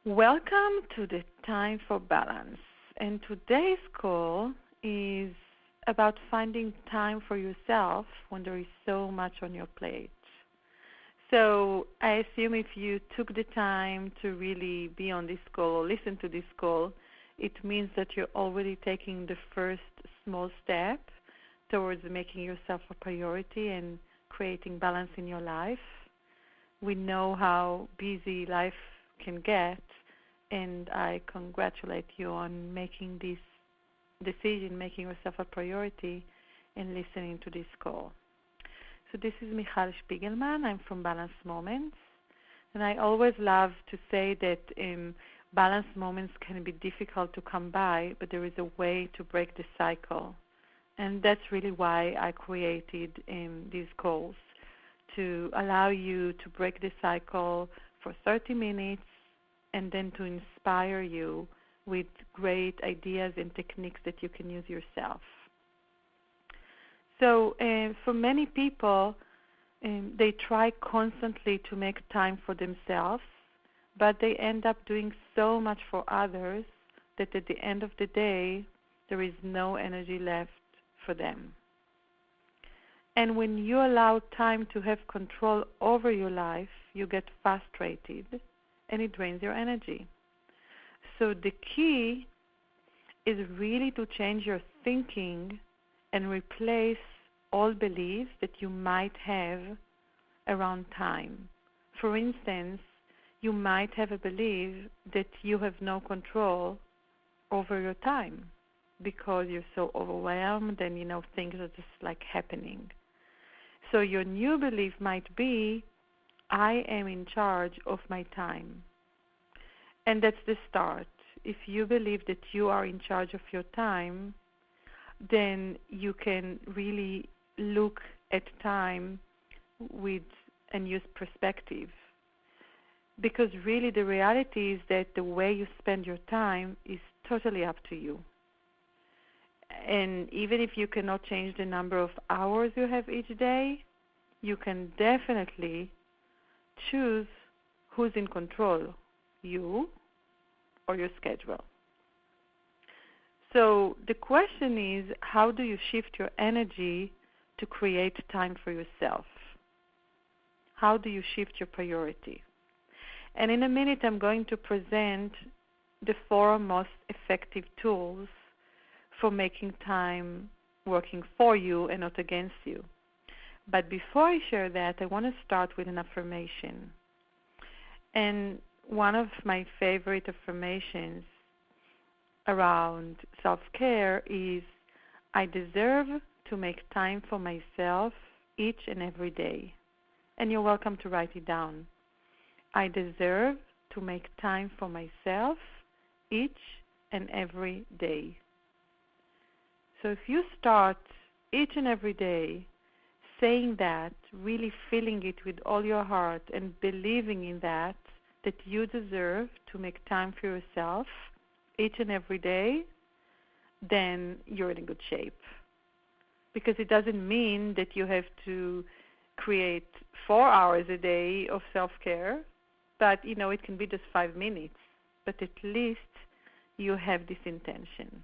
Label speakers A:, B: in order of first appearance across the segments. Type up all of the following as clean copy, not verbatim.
A: Welcome to the Time for Balance. And today's call is about finding time for yourself when there is so much on your plate. So I assume if you took the time to really be on this call or listen to this call, it means that you're already taking the first small step towards making yourself a priority and creating balance in your life. We know how busy life can get, and I congratulate you on making this decision, making yourself a priority, and listening to this call. So this is Michal Spiegelman. I'm from Balance Moments, and I always love to say that balance moments can be difficult to come by, but there is a way to break the cycle, and that's really why I created these calls, to allow you to break the cycle for 30 minutes and then to inspire you with great ideas and techniques that you can use yourself. So for many people, they try constantly to make time for themselves, but they end up doing so much for others that at the end of the day, there is no energy left for them. And when you allow time to have control over your life, you get frustrated and it drains your energy. So the key is really to change your thinking and replace all beliefs that you might have around time. For instance, you might have a belief that you have no control over your time because you're so overwhelmed and things are just like happening. So your new belief might be, I am in charge of my time. And that's the start. If you believe that you are in charge of your time, then you can really look at time with a new perspective. Because really the reality is that the way you spend your time is totally up to you. And even if you cannot change the number of hours you have each day, you can definitely choose who's in control, you or your schedule. So the question is, how do you shift your energy to create time for yourself? How do you shift your priority? And in a minute, I'm going to present the 4 most effective tools for making time working for you and not against you. But before I share that, I want to start with an affirmation. And one of my favorite affirmations around self-care is, I deserve to make time for myself each and every day. And you're welcome to write it down. I deserve to make time for myself each and every day. So if you start each and every day saying that, really feeling it with all your heart and believing in that you deserve to make time for yourself each and every day, then you're in good shape. Because it doesn't mean that you have to create 4 hours a day of self-care, but it can be just 5 minutes. But at least you have this intention.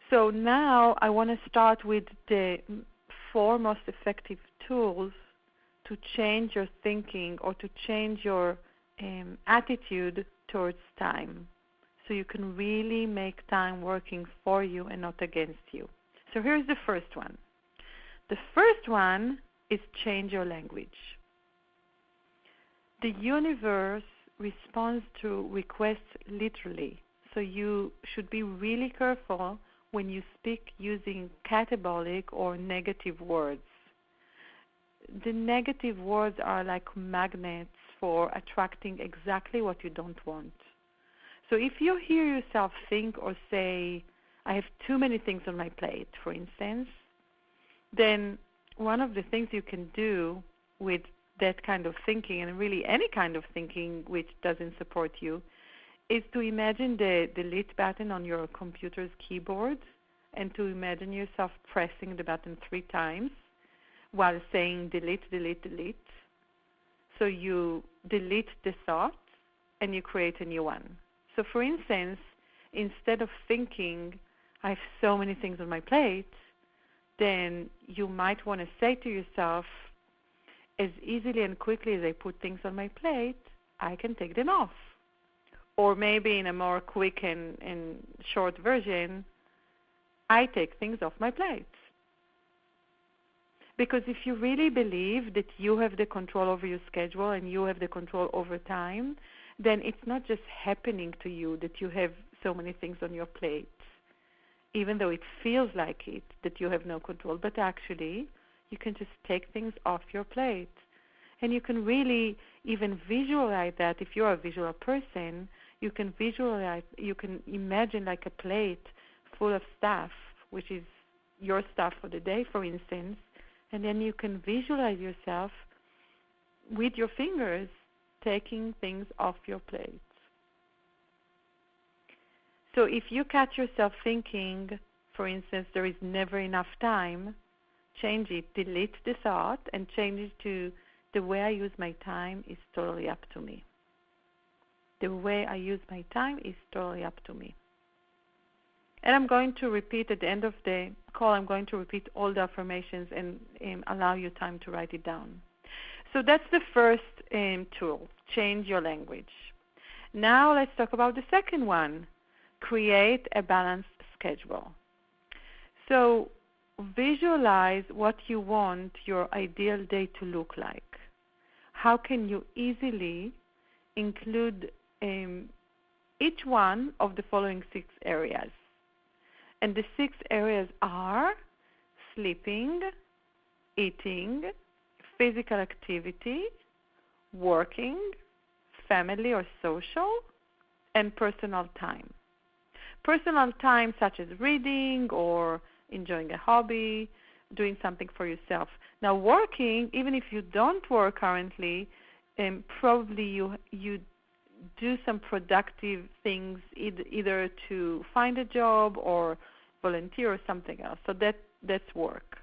A: So now I want to start with the 4 most effective tools to change your thinking or to change your attitude towards time, so you can really make time working for you and not against you. So here's the first one. The first one is change your language. The universe responds to requests literally, so you should be really careful when you speak using catabolic or negative words. The negative words are like magnets for attracting exactly what you don't want. So if you hear yourself think or say, I have too many things on my plate, for instance, then one of the things you can do with that kind of thinking, and really any kind of thinking which doesn't support you, is to imagine the delete button on your computer's keyboard and to imagine yourself pressing the button 3 times while saying delete, delete, delete. So you delete the thought and you create a new one. So for instance, instead of thinking, I have so many things on my plate, then you might want to say to yourself, as easily and quickly as I put things on my plate, I can take them off. Or maybe in a more quick and short version, I take things off my plate. Because if you really believe that you have the control over your schedule and you have the control over time, then it's not just happening to you that you have so many things on your plate, even though it feels like it, that you have no control. But actually, you can just take things off your plate. And you can really even visualize that. If you're a visual person, you can visualize, you can imagine like a plate full of stuff, which is your stuff for the day, for instance, and then you can visualize yourself with your fingers taking things off your plate. So if you catch yourself thinking, for instance, there is never enough time, change it, delete the thought, and change it to the way I use my time is totally up to me. The way I use my time is totally up to me. And I'm going to repeat at the end of the call, I'm going to repeat all the affirmations and allow you time to write it down. So that's the first tool, change your language. Now let's talk about the second one, create a balanced schedule. So visualize what you want your ideal day to look like. How can you easily include each one of the following 6 areas? And the 6 areas are sleeping, eating, physical activity, working, family or social, and personal time. Personal time such as reading or enjoying a hobby, doing something for yourself. Now working, even if you don't work currently, probably you do some productive things either to find a job or volunteer or something else. So that's work.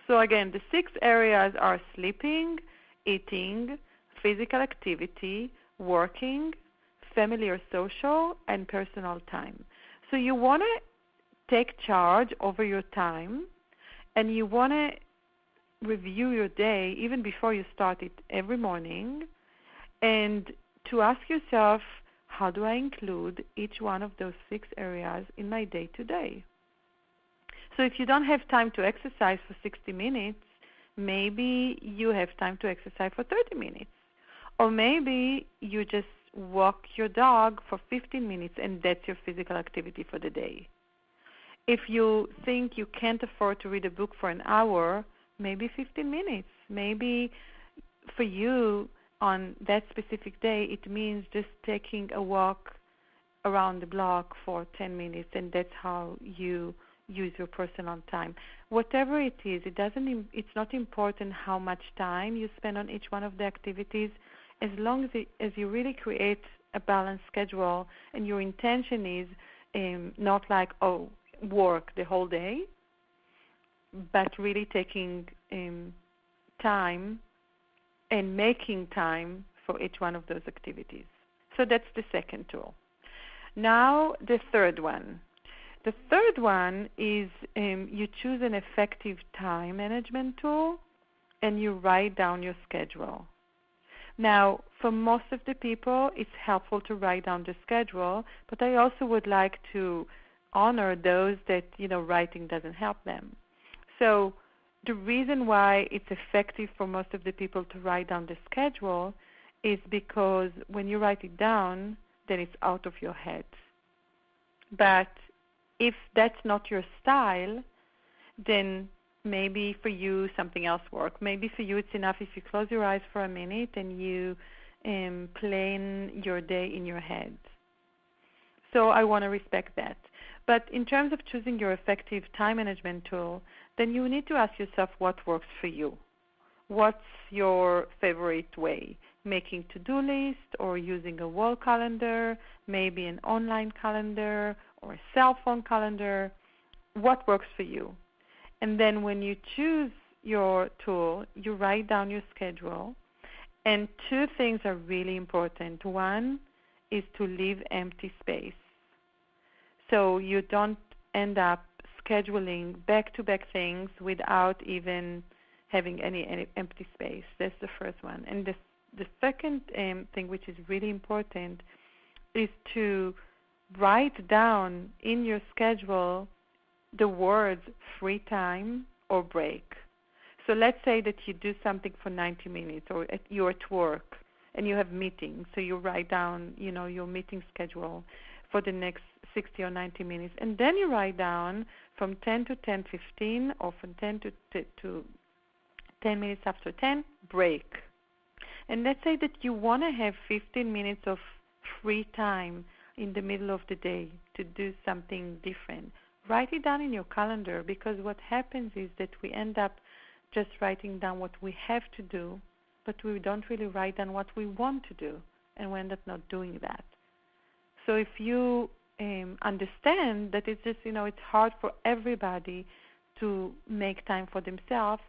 A: So again, the 6 areas are sleeping, eating, physical activity, working, family or social, and personal time. So you want to take charge over your time, and you want to review your day even before you start it every morning, and to ask yourself, how do I include each one of those 6 areas in my day-to-day? So if you don't have time to exercise for 60 minutes, maybe you have time to exercise for 30 minutes. Or maybe you just walk your dog for 15 minutes and that's your physical activity for the day. If you think you can't afford to read a book for an hour, maybe 15 minutes. Maybe for you on that specific day, it means just taking a walk around the block for 10 minutes, and that's how you use your personal time. Whatever it is, it's not important how much time you spend on each one of the activities, as long as you really create a balanced schedule and your intention is not like, work the whole day, but really taking time and making time for each one of those activities. So that's the second tool. Now the third one. The third one is you choose an effective time management tool and you write down your schedule. Now, for most of the people, it's helpful to write down the schedule, but I also would like to honor those that, writing doesn't help them. So the reason why it's effective for most of the people to write down the schedule is because when you write it down, then it's out of your head. But if that's not your style, then maybe for you something else works. Maybe for you it's enough if you close your eyes for a minute and you plan your day in your head. So I want to respect that. But in terms of choosing your effective time management tool, then you need to ask yourself what works for you. What's your favorite way? Making to-do list or using a wall calendar, maybe an online calendar or a cell phone calendar. What works for you? And then when you choose your tool, you write down your schedule And two things are really important. One is to leave empty space, so you don't end up scheduling back-to-back things without even having any empty space. That's the first one. And the second thing, which is really important, is to write down in your schedule the words free time or break. So let's say that you do something for 90 minutes, or you're at work and you have meetings. So you write down, your meeting schedule for the next 60 or 90 minutes, and then you write down from 10 to 10:15, or from 10 to 10 minutes after 10, break. And let's say that you want to have 15 minutes of free time in the middle of the day to do something different. Write it down in your calendar, because what happens is that we end up just writing down what we have to do, but we don't really write down what we want to do, and we end up not doing that. So if you understand that it's just, it's hard for everybody to make time for themselves,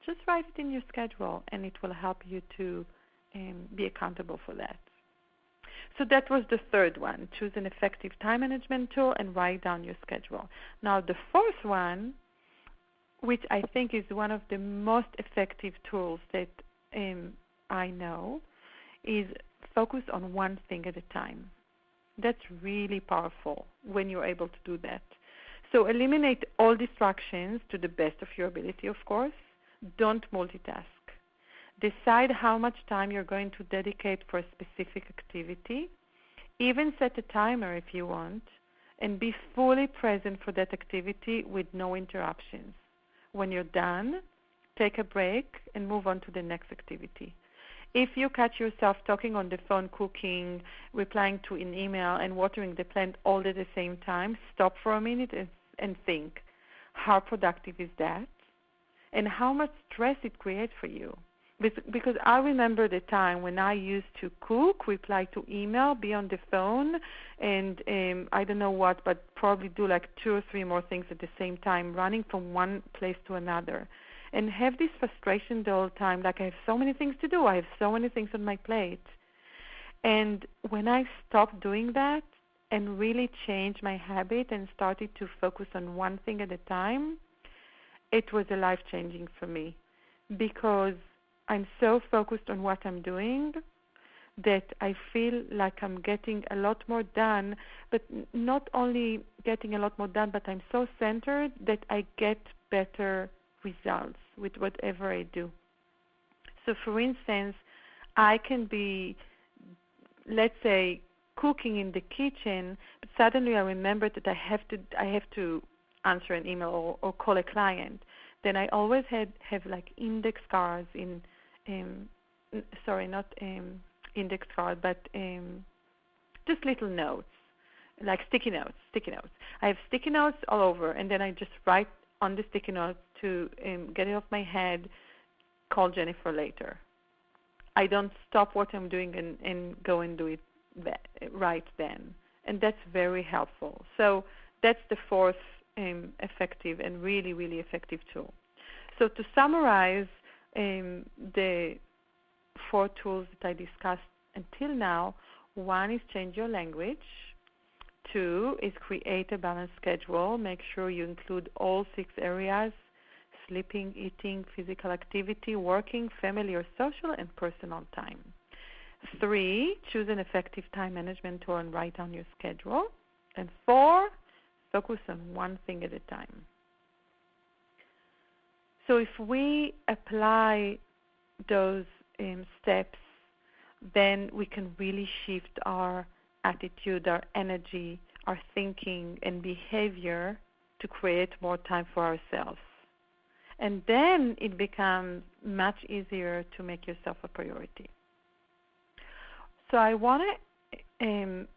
A: just write it in your schedule, and it will help you to be accountable for that. So that was the third one. Choose an effective time management tool and write down your schedule. Now the fourth one, which I think is one of the most effective tools that I know, is focus on one thing at a time. That's really powerful when you're able to do that. So eliminate all distractions to the best of your ability, of course. Don't multitask. Decide how much time you're going to dedicate for a specific activity. Even set a timer if you want, and be fully present for that activity with no interruptions. When you're done, take a break and move on to the next activity. If you catch yourself talking on the phone, cooking, replying to an email, and watering the plant all at the same time, stop for a minute and think, how productive is that? And how much stress it creates for you? Because I remember the time when I used to cook, reply to email, be on the phone, and I don't know what, but probably do like 2 or 3 more things at the same time, running from one place to another, and have this frustration the whole time, like I have so many things to do, I have so many things on my plate. And when I stopped doing that and really changed my habit and started to focus on one thing at a time, it was life-changing for me, because I'm so focused on what I'm doing that I feel like I'm getting a lot more done, but not only getting a lot more done, but I'm so centered that I get better results with whatever I do. So for instance, I can be, let's say, cooking in the kitchen, but suddenly I remember that I have to answer an email or call a client. Then I always have like index cards index card, but just little notes, like sticky notes. I have sticky notes all over, and then I just write on the sticky notes to get it off my head, call Jennifer later. I don't stop what I'm doing and go and do it right then. And that's very helpful. So that's the fourth effective and really, really effective tool. So to summarize the 4 tools that I discussed until now, 1 is change your language. 2 is create a balanced schedule. Make sure you include all 6 areas: sleeping, eating, physical activity, working, family or social, and personal time. 3, choose an effective time management tool and write down your schedule. And 4, focus on one thing at a time. So if we apply those steps, then we can really shift our attitude, our energy, our thinking and behavior to create more time for ourselves. And then it becomes much easier to make yourself a priority. So I want to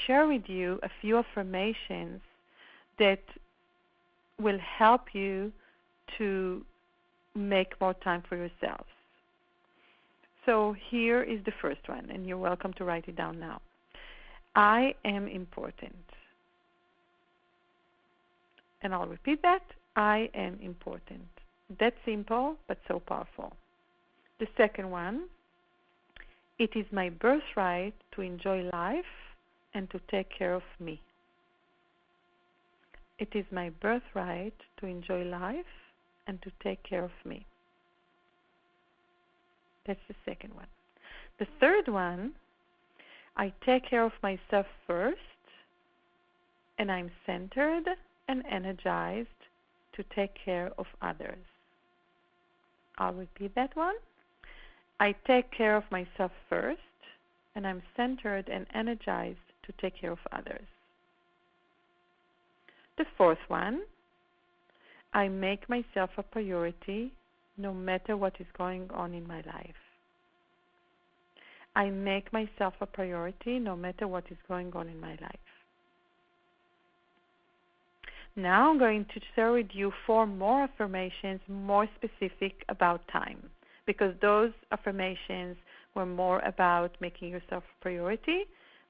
A: share with you a few affirmations that will help you to make more time for yourselves. So here is the first one, and you're welcome to write it down now. I am important. And I'll repeat that. I am important. That's simple, but so powerful. The second one, it is my birthright to enjoy life and to take care of me. It is my birthright to enjoy life and to take care of me. That's the second one. The third one, I take care of myself first, and I'm centered and energized to take care of others. I'll repeat that one. I take care of myself first, and I'm centered and energized to take care of others. The fourth one, I make myself a priority no matter what is going on in my life. I make myself a priority no matter what is going on in my life. Now I'm going to share with you 4 more affirmations more specific about time, because those affirmations were more about making yourself a priority.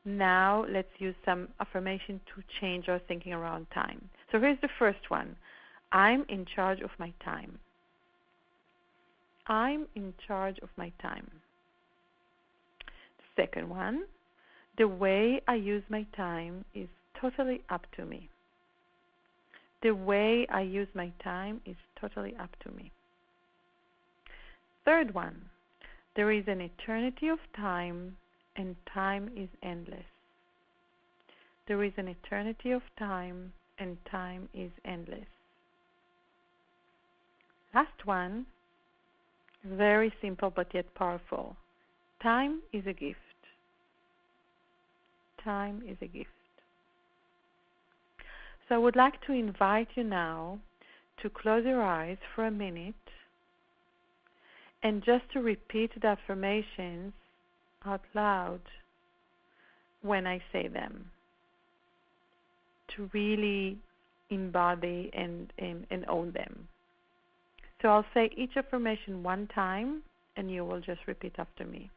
A: Now let's use some affirmation to change our thinking around time. So here's the first one. I'm in charge of my time. I'm in charge of my time. The second one, the way I use my time is totally up to me. The way I use my time is totally up to me. Third one, there is an eternity of time, and time is endless. There is an eternity of time, and time is endless. Last one, very simple but yet powerful. Time is a gift. Time is a gift. So I would like to invite you now to close your eyes for a minute and just to repeat the affirmations out loud when I say them, to really embody and own them. So I'll say each affirmation one time, and you will just repeat after me.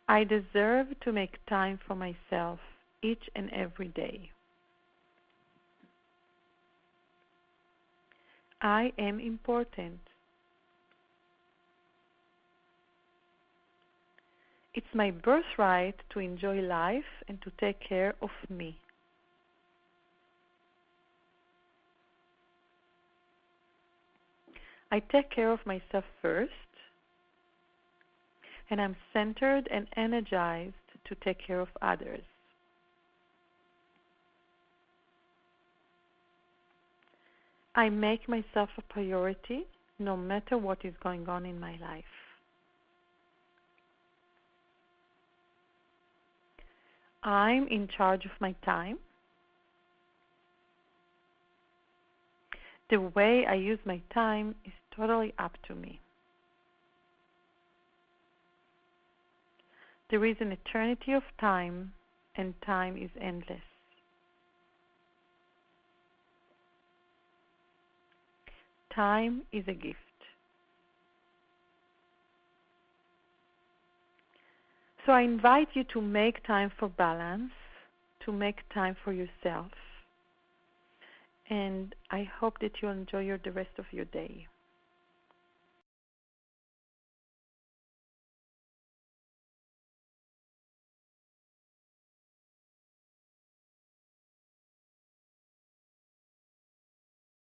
A: I deserve to make time for myself each and every day. I am important. It's my birthright to enjoy life and to take care of me. I take care of myself first, and I'm centered and energized to take care of others. I make myself a priority no matter what is going on in my life. I'm in charge of my time. The way I use my time is totally up to me. There is an eternity of time, and time is endless. Time is a gift. So I invite you to make time for balance, to make time for yourself. And I hope that you'll enjoy the rest of your day.